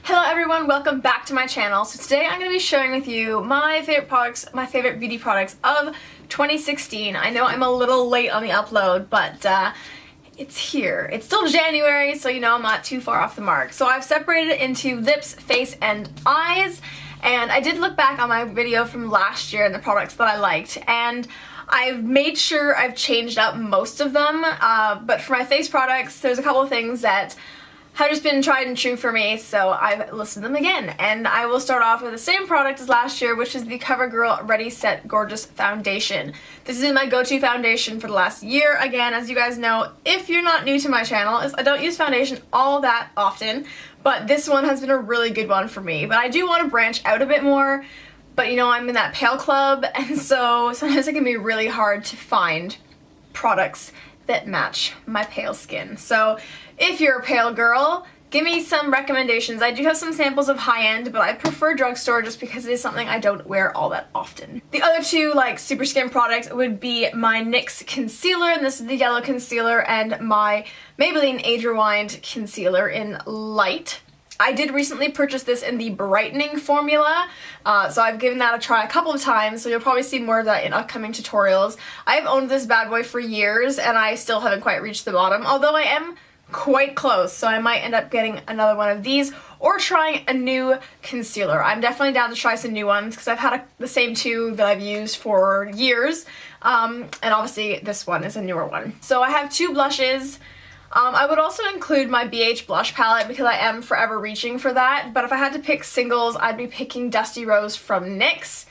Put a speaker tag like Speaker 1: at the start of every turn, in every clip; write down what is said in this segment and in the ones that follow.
Speaker 1: Hello everyone, welcome back to my channel. So today I'm going to be sharing with you my favorite products, my favorite beauty products of 2016. I know I'm a little late on the upload, but it's here. It's still January, so you know I'm not too far off the mark. So I've separated it into lips, face, and eyes. And I did look back on my video from last year and the products that I liked, and I've made sure I've changed up most of them, but for my face products, there's a couple of things that have just been tried and true for me, so I've listed them again. And I will start off with the same product as last year, which is the CoverGirl Ready Set Gorgeous Foundation. This is my go-to foundation for the last year. Again, as you guys know, if you're not new to my channel, I don't use foundation all that often, but this one has been a really good one for me. But I do want to branch out a bit more, but you know, I'm in that pale club, and so sometimes it can be really hard to find products that match my pale skin. So if you're a pale girl, give me some recommendations. I do have some samples of high-end, but I prefer drugstore just because it is something I don't wear all that often. The other two like super skin products would be my NYX concealer, and this is the yellow concealer, and my Maybelline Age Rewind concealer in light. I did recently purchase this in the brightening formula, so I've given that a try a couple of times, so you'll probably see more of that in upcoming tutorials. I've owned this bad boy for years, and I still haven't quite reached the bottom, although I am quite close, so I might end up getting another one of these or trying a new concealer. I'm definitely down to try some new ones because I've had the same two that I've used for years, and obviously this one is a newer one. So I have two blushes. I would also include my BH blush palette because I am forever reaching for that, but if I had to pick singles, I'd be picking Dusty Rose from NYX.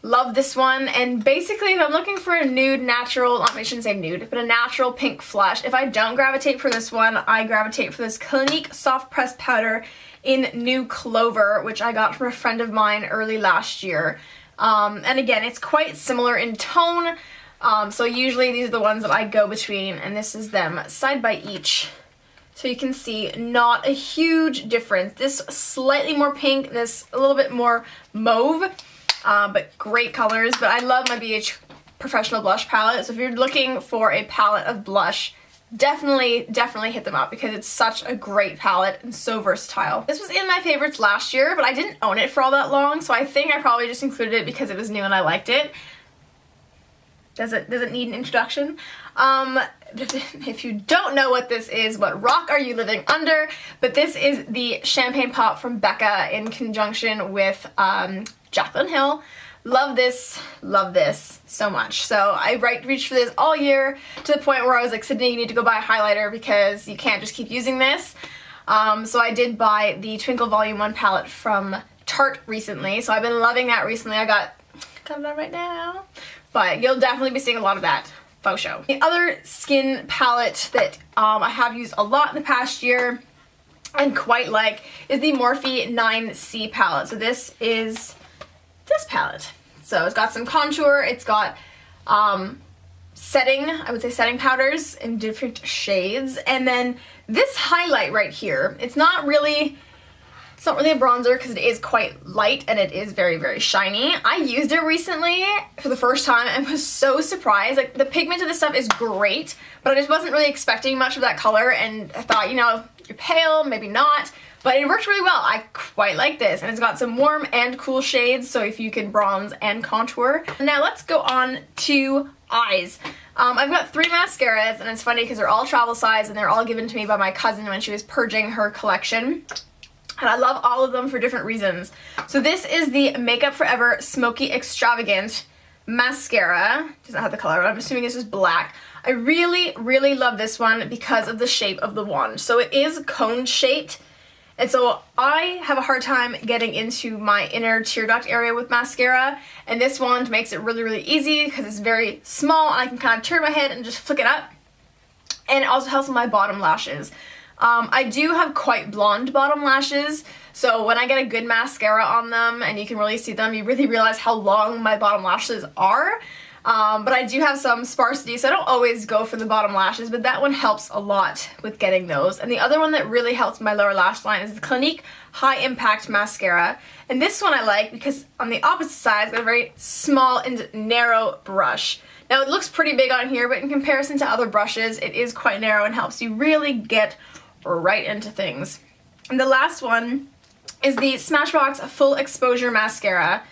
Speaker 1: Love this one, and basically if I'm looking for a nude, natural, I shouldn't say nude, but a natural pink flush, if I don't gravitate for this one, I gravitate for this Clinique Soft Press Powder in New Clover, which I got from a friend of mine early last year. And again, it's quite similar in tone. So usually these are the ones that I go between, and this is them side by each. So you can see not a huge difference. This slightly more pink, this a little bit more mauve, but great colors. But I love my BH Professional Blush palette, so if you're looking for a palette of blush, definitely hit them up because it's such a great palette and so versatile. This was in my favorites last year, but I didn't own it for all that long, so I think I probably just included it because it was new and I liked it. Does it need an introduction? If you don't know what this is, what rock are you living under? But this is the Champagne Pop from Becca in conjunction with Jaclyn Hill. Love this so much. So I reached for this all year to the point where I was like, Sydney, you need to go buy a highlighter because you can't just keep using this. So I did buy the Twinkle Volume 1 palette from Tarte recently. So I've been loving that recently. I got coming on right now. But you'll definitely be seeing a lot of that, faux show. The other skin palette that I have used a lot in the past year and quite like is the Morphe 9C palette. So this is this palette. So it's got some contour, it's got setting powders in different shades, and then this highlight right here, it's not really a bronzer because it is quite light and it is very, very shiny. I used it recently for the first time and was so surprised. Like, the pigment of this stuff is great, but I just wasn't really expecting much of that color, and I thought, you know, you're pale, maybe not, but it worked really well. I quite like this, and it's got some warm and cool shades, so if you can bronze and contour. Now let's go on to eyes. I've got three mascaras, and it's funny because they're all travel size and they're all given to me by my cousin when she was purging her collection. And I love all of them for different reasons. So this is the Makeup Forever Smoky Extravagant Mascara. Doesn't have the color, but I'm assuming this is black. I really, really love this one because of the shape of the wand. So it is cone shaped. And so I have a hard time getting into my inner tear duct area with mascara. And this wand makes it really, really easy because it's very small and I can kind of turn my head and just flick it up. And it also helps with my bottom lashes. I do have quite blonde bottom lashes, so when I get a good mascara on them and you can really see them, you really realize how long my bottom lashes are. But I do have some sparsity, so I don't always go for the bottom lashes, but that one helps a lot with getting those. And the other one that really helps my lower lash line is the Clinique High Impact Mascara. And this one I like because on the opposite side, it's got a very small and narrow brush. Now it looks pretty big on here, but in comparison to other brushes, it is quite narrow and helps you really get right into things. And the last one is the Smashbox Full Exposure Mascara.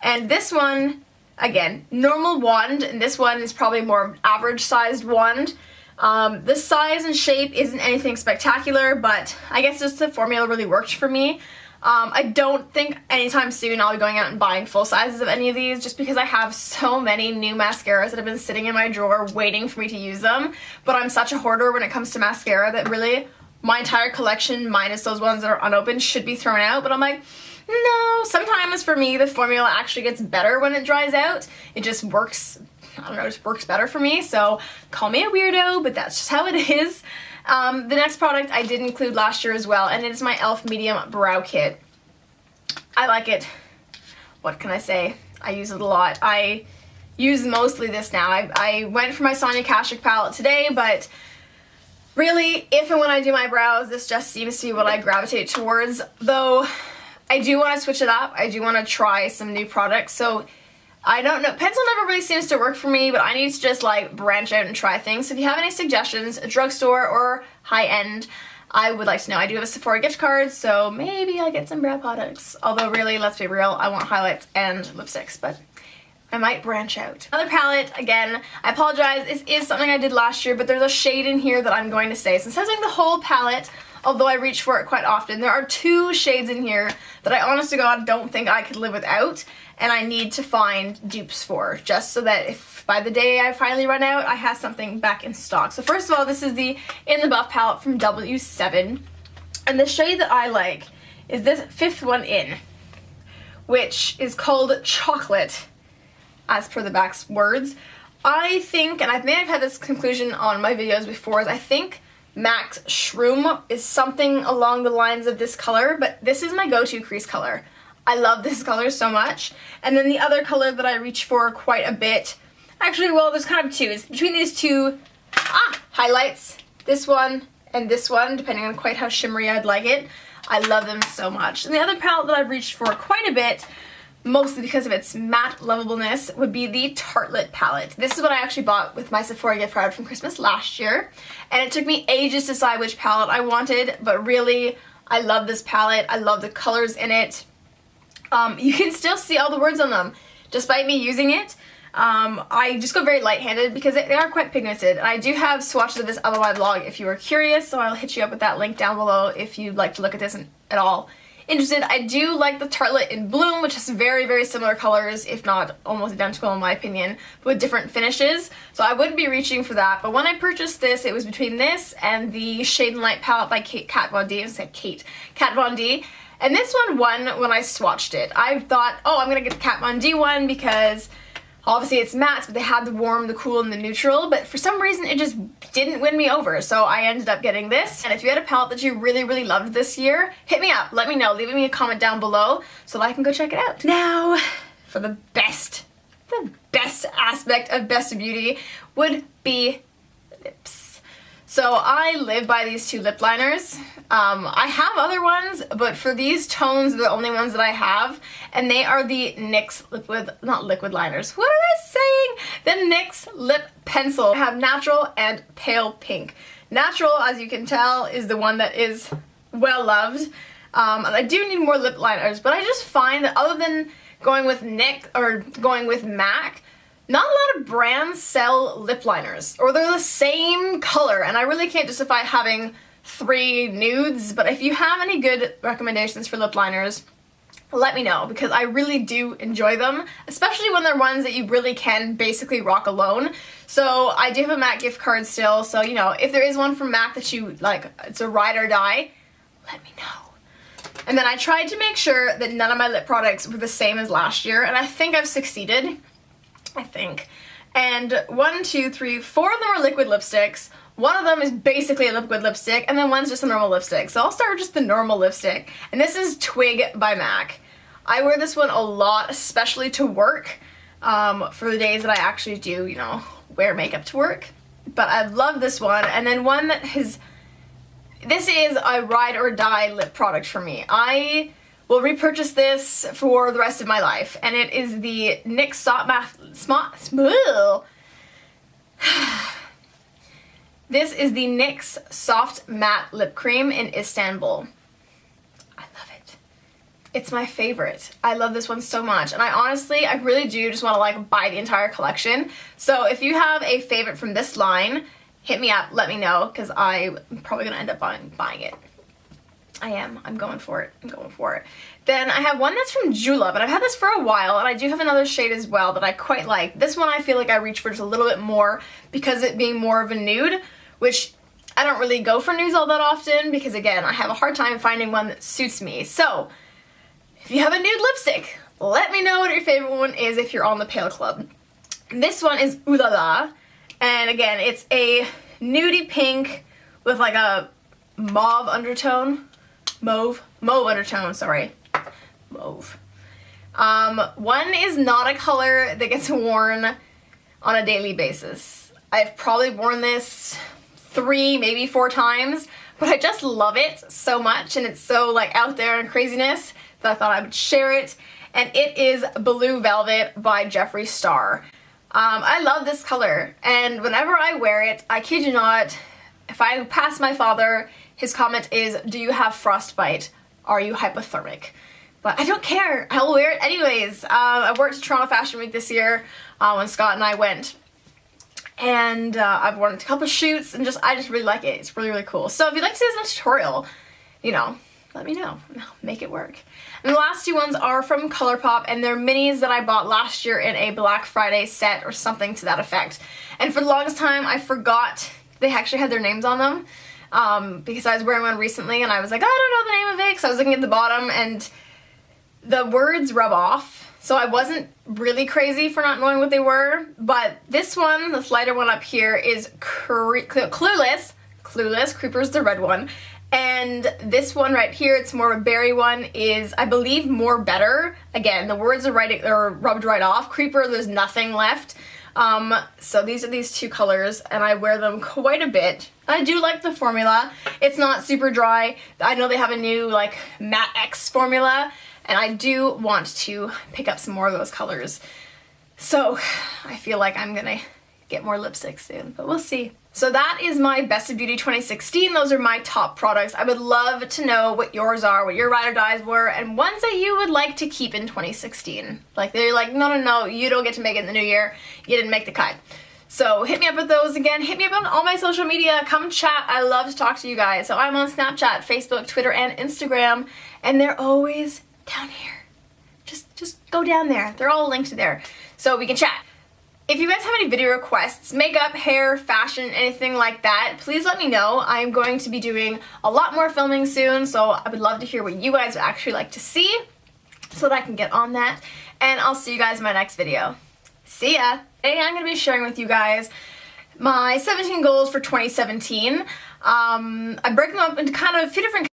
Speaker 1: And this one, again, normal wand, and this one is probably more average sized wand. The size and shape isn't anything spectacular, but I guess just the formula really worked for me. I don't think anytime soon I'll be going out and buying full sizes of any of these, just because I have so many new mascaras that have been sitting in my drawer waiting for me to use them. But I'm such a hoarder when it comes to mascara that really my entire collection, minus those ones that are unopened, should be thrown out. But I'm like, no, sometimes for me the formula actually gets better when it dries out. It just works, I don't know, it just works better for me. So call me a weirdo, but that's just how it is. The next product I did include last year as well, and it is my e.l.f. Medium Brow Kit. I like it. What can I say? I use it a lot. I use mostly this now. I went for my Sonia Kashuk palette today, but really, if and when I do my brows, this just seems to be what I gravitate towards. Though, I do want to switch it up. I do want to try some new products, so I don't know. Pencil never really seems to work for me, but I need to just like branch out and try things. So if you have any suggestions, drugstore or high-end, I would like to know. I do have a Sephora gift card, so maybe I'll get some brow products. Although really, let's be real, I want highlights and lipsticks, but I might branch out. Another palette, again, I apologize, this is something I did last year, but there's a shade in here that I'm going to say. Since I was doing the whole palette, although I reach for it quite often, there are 2 shades in here that I honest to God don't think I could live without, and I need to find dupes for, just so that if by the day I finally run out, I have something back in stock. So first of all, this is the In the Buff palette from W7, and the shade that I like is this 5th one in, which is called Chocolate, as per the back's words. I think, and I may have had this conclusion on my videos before, is I think MAC's Shroom is something along the lines of this color, but this is my go-to crease color. I love this color so much. And then the other color that I reach for quite a bit, actually, well, there's kind of 2. It's between these 2 highlights, this one and this one, depending on quite how shimmery I'd like it. I love them so much. And the other palette that I've reached for quite a bit, mostly because of its matte lovableness, would be the Tartelette palette. This is what I actually bought with my Sephora gift card from Christmas last year, and it took me ages to decide which palette I wanted, but really, I love this palette. I love the colors in it. You can still see all the words on them despite me using it. I just go very light-handed because they are quite pigmented. And I do have swatches of this up on my blog if you are curious, so I'll hit you up with that link down below if you'd like to look at this at all interested. I do like the Tartelette in Bloom, which has very, very similar colors, if not almost identical in my opinion, but with different finishes. So I would be reaching for that. But when I purchased this, it was between this and the Shade and Light palette by Kat Von D. I said Kat Von D. And this one won when I swatched it. I thought, oh, I'm gonna get the Kat Von D one because obviously it's matte, but they had the warm, the cool, and the neutral, but for some reason it just didn't win me over, so I ended up getting this. And if you had a palette that you really, really loved this year, hit me up, let me know, leave me a comment down below so that I can go check it out. Now, for the best aspect of Best of Beauty would be lips. So I live by these 2 lip liners. I have other ones, but for these tones, they're the only ones that I have, and they are the NYX not liquid liners. What am I saying? The NYX Lip Pencil. I have natural and pale pink. Natural, as you can tell, is the one that is well loved. And I do need more lip liners, but I just find that other than going with NYX or going with MAC, not a lot of brands sell lip liners, or they're the same color, and I really can't justify having 3 nudes, but if you have any good recommendations for lip liners, let me know, because I really do enjoy them, especially when they're ones that you really can basically rock alone. So I do have a MAC gift card still, so you know, if there is one from MAC that you like, it's a ride or die, let me know. And then I tried to make sure that none of my lip products were the same as last year, and I think I've succeeded. I think. And 1, 2, 3, 4 of them are liquid lipsticks. One of them is basically a liquid lipstick, and then one's just a normal lipstick. So I'll start with just the normal lipstick. And this is Twig by MAC. I wear this one a lot, especially to work, for the days that I actually do, you know, wear makeup to work. But I love this one. And then one that has, this is a ride or die lip product for me. I will repurchase this for the rest of my life, and it is the NYX This is the NYX Soft Matte Lip Cream in Istanbul. I love it. It's my favorite. I love this one so much, and I really do just want to like buy the entire collection. So if you have a favorite from this line, hit me up, let me know, because I'm probably gonna end up buying it. I'm going for it. Then I have one that's from Julep, but I've had this for a while, and I do have another shade as well that I quite like. This one I feel like I reach for just a little bit more because it being more of a nude, which I don't really go for nudes all that often because, again, I have a hard time finding one that suits me. So if you have a nude lipstick, let me know what your favorite one is if you're on the Pale Club. This one is Ooh La La, and again, it's a nudie pink with like a mauve undertone. Mauve undertone, sorry. Mauve. One is not a color that gets worn on a daily basis. I've probably worn this 3, maybe 4 times, but I just love it so much, and it's so like out there and craziness that I thought I would share it. And it is Blue Velvet by Jeffree Star. I love this color, and whenever I wear it, I kid you not, if I pass my father, his comment is, "Do you have frostbite? Are you hypothermic?" But I don't care. I'll wear it anyways. I worked at Toronto Fashion Week this year when Scott and I went. And I've worn it a couple shoots, and I just really like it. It's really, really cool. So if you'd like to see this tutorial, you know, let me know. I'll make it work. And the last 2 ones are from ColourPop, and they're minis that I bought last year in a Black Friday set or something to that effect. And for the longest time, I forgot they actually had their names on them. Because I was wearing one recently and I was like, I don't know the name of it, because I was looking at the bottom and the words rub off. So I wasn't really crazy for not knowing what they were. But this one, this lighter one up here, is Clueless. Creeper's the red one. And this one right here, it's more of a berry one, is, I believe, More Better. Again, the words are rubbed right off. Creeper, there's nothing left. So these are these 2 colors, and I wear them quite a bit. I do like the formula. It's not super dry. I know they have a new like Matte X formula, and I do want to pick up some more of those colors. So I feel like I'm gonna get more lipsticks soon, but we'll see. So that is my Best of Beauty 2016. Those are my top products. I would love to know what yours are, what your ride or dies were, and ones that you would like to keep in 2016. Like, they're like, no, you don't get to make it in the new year. You didn't make the cut. So hit me up with those again. Hit me up on all my social media. Come chat. I love to talk to you guys. So I'm on Snapchat, Facebook, Twitter, and Instagram, and they're always down here. Just go down there. They're all linked there, so we can chat. If you guys have any video requests, makeup, hair, fashion, anything like that, please let me know. I'm going to be doing a lot more filming soon, so I would love to hear what you guys would actually like to see so that I can get on that. And I'll see you guys in my next video. See ya! Today I'm going to be sharing with you guys my 17 goals for 2017. I break them up into kind of a few different